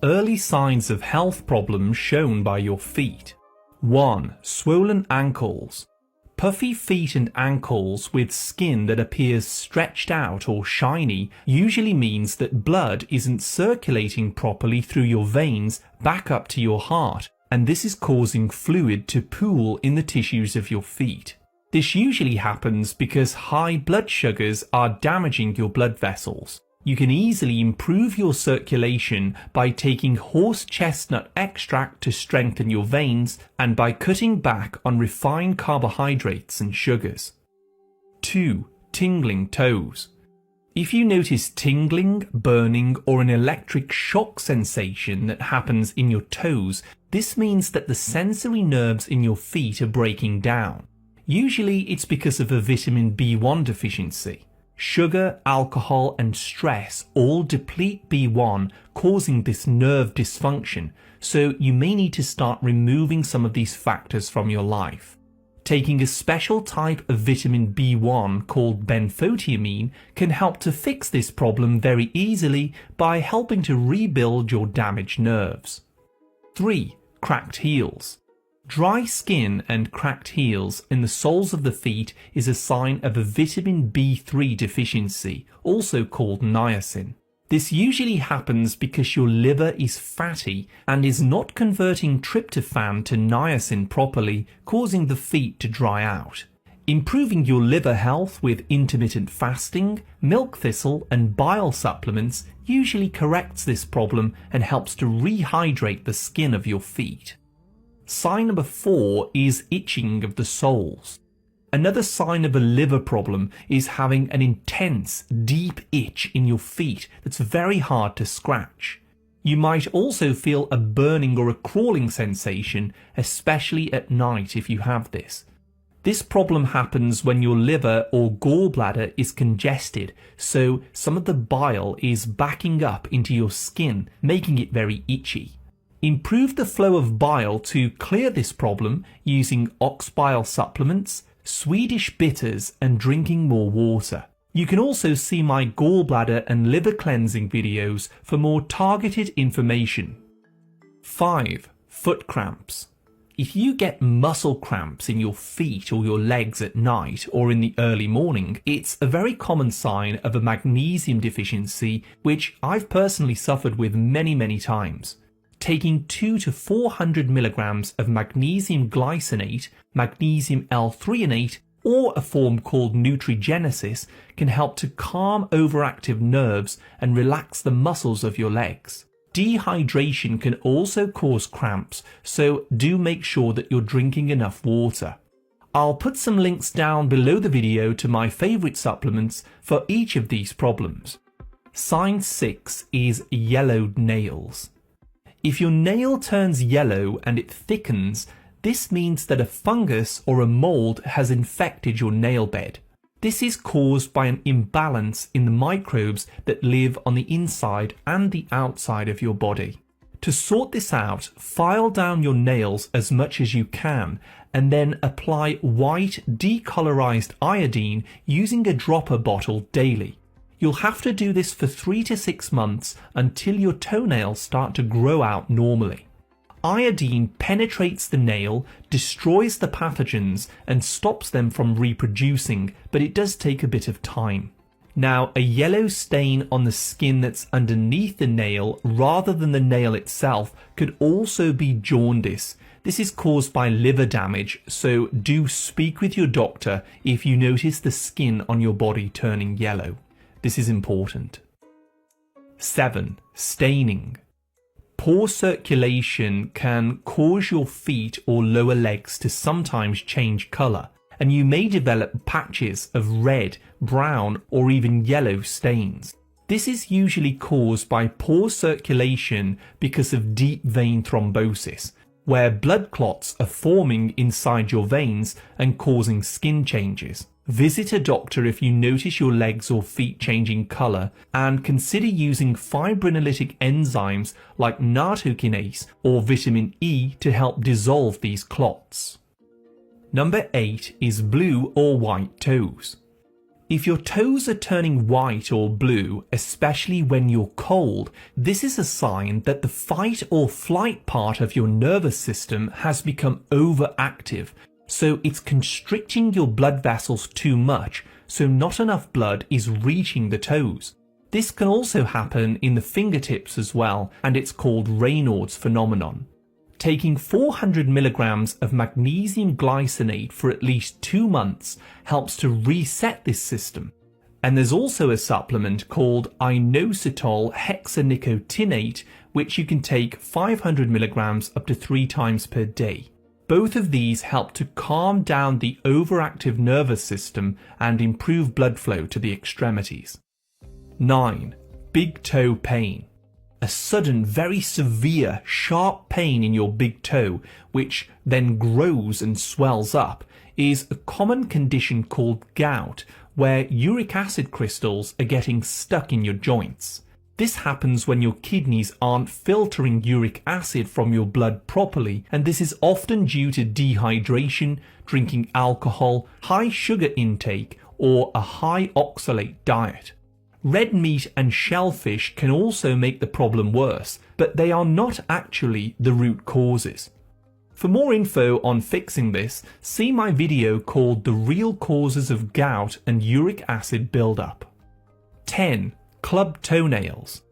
Early signs of health problems shown by your feet. 1. Swollen ankles. Puffy feet and ankles with skin that appears stretched out or shiny usually means that blood isn't circulating properly through your veins back up to your heart, and this is causing fluid to pool in the tissues of your feet. This usually happens because high blood sugars are damaging your blood vessels. You can easily improve your circulation by taking horse chestnut extract to strengthen your veins and by cutting back on refined carbohydrates and sugars. 2. Tingling toes. If you notice tingling, burning, or an electric shock sensation that happens in your toes, this means that the sensory nerves in your feet are breaking down. Usually it's because of a vitamin B1 deficiency. Sugar, alcohol, and stress all deplete B1, causing this nerve dysfunction, so you may need to start removing some of these factors from your life. Taking a special type of vitamin B1 called benfotiamine can help to fix this problem very easily by helping to rebuild your damaged nerves. 3. Cracked heels. Dry skin and cracked heels in the soles of the feet is a sign of a vitamin B3 deficiency, also called niacin. This usually happens because your liver is fatty and is not converting tryptophan to niacin properly, causing the feet to dry out. Improving your liver health with intermittent fasting, milk thistle, and bile supplements usually corrects this problem and helps to rehydrate the skin of your feet. Sign number 4 is itching of the soles. Another sign of a liver problem is having an intense, deep itch in your feet that's very hard to scratch. You might also feel a burning or a crawling sensation, especially at night if you have this. This problem happens when your liver or gallbladder is congested, so some of the bile is backing up into your skin, making it very itchy. Improve the flow of bile to clear this problem using ox bile supplements, Swedish bitters, and drinking more water. You can also see my gallbladder and liver cleansing videos for more targeted information. 5. Foot cramps. If you get muscle cramps in your feet or your legs at night or in the early morning, it's a very common sign of a magnesium deficiency, which I've personally suffered with many times. Taking 200 to 400 milligrams of magnesium glycinate, magnesium L-threonate, or a form called Nutrigenesis can help to calm overactive nerves and relax the muscles of your legs. Dehydration can also cause cramps, so do make sure that you're drinking enough water. I'll put some links down below the video to my favorite supplements for each of these problems. Sign 6 is yellowed nails. If your nail turns yellow and it thickens, this means that a fungus or a mold has infected your nail bed. This is caused by an imbalance in the microbes that live on the inside and the outside of your body. To sort this out, file down your nails as much as you can and then apply white decolorized iodine using a dropper bottle daily. You'll have to do this for 3 to 6 months until your toenails start to grow out normally. Iodine penetrates the nail, destroys the pathogens, and stops them from reproducing, but it does take a bit of time. Now, a yellow stain on the skin that's underneath the nail rather than the nail itself could also be jaundice. This is caused by liver damage, so do speak with your doctor if you notice the skin on your body turning yellow. This is important. 7. Staining. Poor circulation can cause your feet or lower legs to sometimes change colour, and you may develop patches of red, brown, or even yellow stains. This is usually caused by poor circulation because of deep vein thrombosis, where blood clots are forming inside your veins and causing skin changes. Visit a doctor if you notice your legs or feet changing colour, and consider using fibrinolytic enzymes like nattokinase or vitamin E to help dissolve these clots. Number 8 is blue or white toes. If your toes are turning white or blue, especially when you're cold, this is a sign that the fight or flight part of your nervous system has become overactive, so it's constricting your blood vessels too much, so not enough blood is reaching the toes. This can also happen in the fingertips as well, and it's called Raynaud's phenomenon. Taking 400 milligrams of magnesium glycinate for at least 2 months helps to reset this system. And there's also a supplement called inositol hexanicotinate, which you can take 500 milligrams up to 3 times per day. Both of these help to calm down the overactive nervous system and improve blood flow to the extremities. 9. Big toe pain. A sudden, very severe, sharp pain in your big toe, which then grows and swells up, is a common condition called gout, where uric acid crystals are getting stuck in your joints. This happens when your kidneys aren't filtering uric acid from your blood properly, and this is often due to dehydration, drinking alcohol, high sugar intake, or a high oxalate diet. Red meat and shellfish can also make the problem worse, but they are not actually the root causes. For more info on fixing this, see my video called The Real Causes of Gout and Uric Acid Buildup. 10. Club toenails.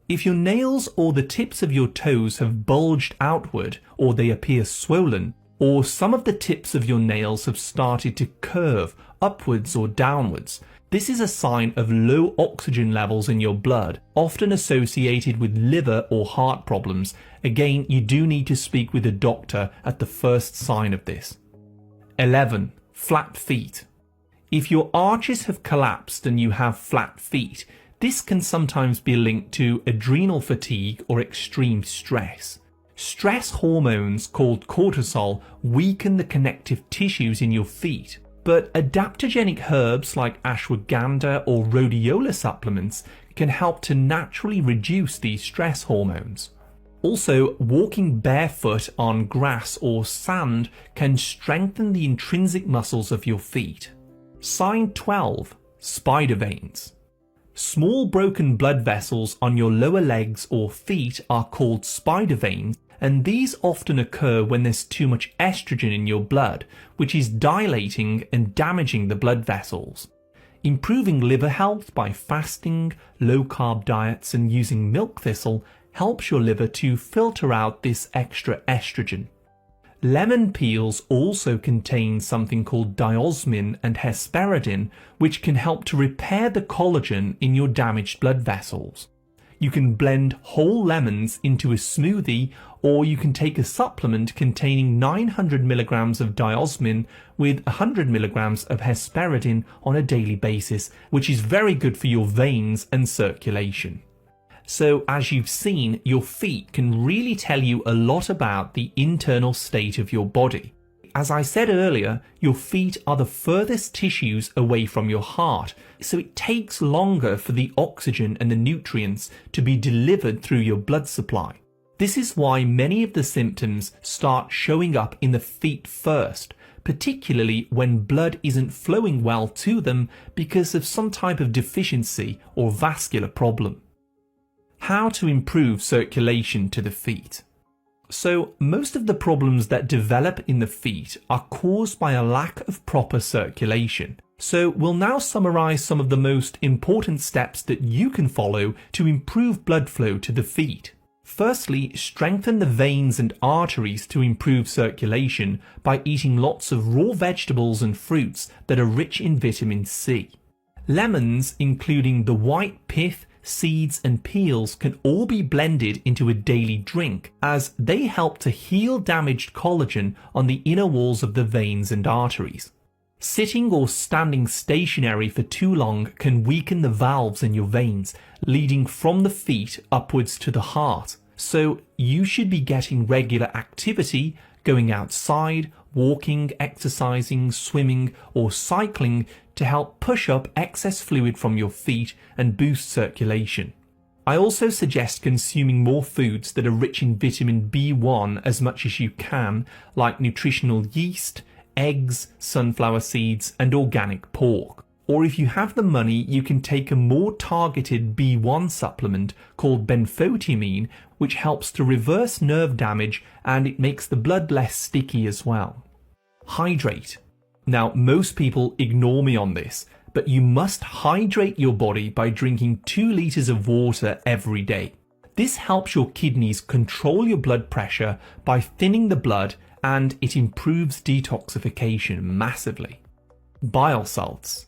If your nails or the tips of your toes have bulged outward, or they appear swollen, or some of the tips of your nails have started to curve upwards or downwards, this is a sign of low oxygen levels in your blood, often associated with liver or heart problems. Again, you do need to speak with a doctor at the first sign of this. 11. Flat feet. If your arches have collapsed and you have flat feet, this can sometimes be linked to adrenal fatigue or extreme stress. Stress hormones called cortisol weaken the connective tissues in your feet. But adaptogenic herbs like ashwagandha or rhodiola supplements can help to naturally reduce these stress hormones. Also, walking barefoot on grass or sand can strengthen the intrinsic muscles of your feet. Sign 12. Spider veins. Small broken blood vessels on your lower legs or feet are called spider veins, and these often occur when there's too much estrogen in your blood, which is dilating and damaging the blood vessels. Improving liver health by fasting, low-carb diets and using milk thistle helps your liver to filter out this extra estrogen. Lemon peels also contain something called diosmin and hesperidin, which can help to repair the collagen in your damaged blood vessels. You can blend whole lemons into a smoothie, or you can take a supplement containing 900 milligrams of diosmin with 100 milligrams of hesperidin on a daily basis, which is very good for your veins and circulation. So as you've seen, your feet can really tell you a lot about the internal state of your body. As I said earlier, your feet are the furthest tissues away from your heart, so it takes longer for the oxygen and the nutrients to be delivered through your blood supply. This is why many of the symptoms start showing up in the feet first, particularly when blood isn't flowing well to them because of some type of deficiency or vascular problem. How to improve circulation to the feet. So most of the problems that develop in the feet are caused by a lack of proper circulation. So we'll now summarize some of the most important steps that you can follow to improve blood flow to the feet. Firstly, strengthen the veins and arteries to improve circulation by eating lots of raw vegetables and fruits that are rich in vitamin C. Lemons, including the white pith, seeds and peels, can all be blended into a daily drink, as they help to heal damaged collagen on the inner walls of the veins and arteries. Sitting or standing stationary for too long can weaken the valves in your veins, leading from the feet upwards to the heart. So you should be getting regular activity, going outside, walking, exercising, swimming or cycling to help push up excess fluid from your feet and boost circulation. I also suggest consuming more foods that are rich in vitamin B1 as much as you can, like nutritional yeast, eggs, sunflower seeds and organic pork. Or if you have the money, you can take a more targeted B1 supplement called benfotiamine, which helps to reverse nerve damage and it makes the blood less sticky as well. Hydrate. Now, most people ignore me on this, but you must hydrate your body by drinking 2 liters of water every day. This helps your kidneys control your blood pressure by thinning the blood, and it improves detoxification massively. Bile salts.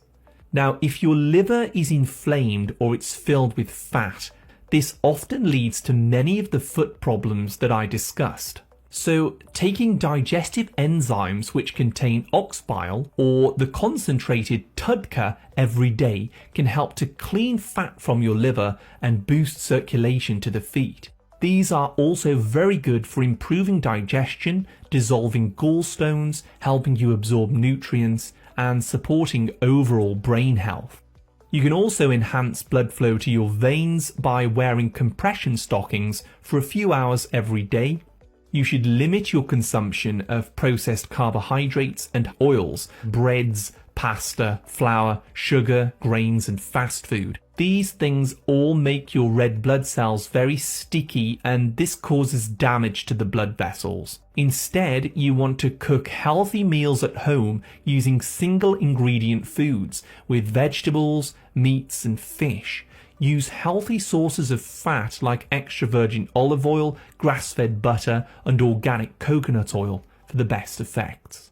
Now, if your liver is inflamed or it's filled with fat, this often leads to many of the foot problems that I discussed. So, taking digestive enzymes which contain ox bile or the concentrated TUDCA every day can help to clean fat from your liver and boost circulation to the feet. These are also very good for improving digestion, dissolving gallstones, helping you absorb nutrients, and supporting overall brain health. You can also enhance blood flow to your veins by wearing compression stockings for a few hours every day. You should limit your consumption of processed carbohydrates and oils, breads, pasta, flour, sugar, grains, and fast food. These things all make your red blood cells very sticky, and this causes damage to the blood vessels. Instead, you want to cook healthy meals at home using single ingredient foods with vegetables, meats, and fish. Use healthy sources of fat like extra virgin olive oil, grass-fed butter, and organic coconut oil for the best effects.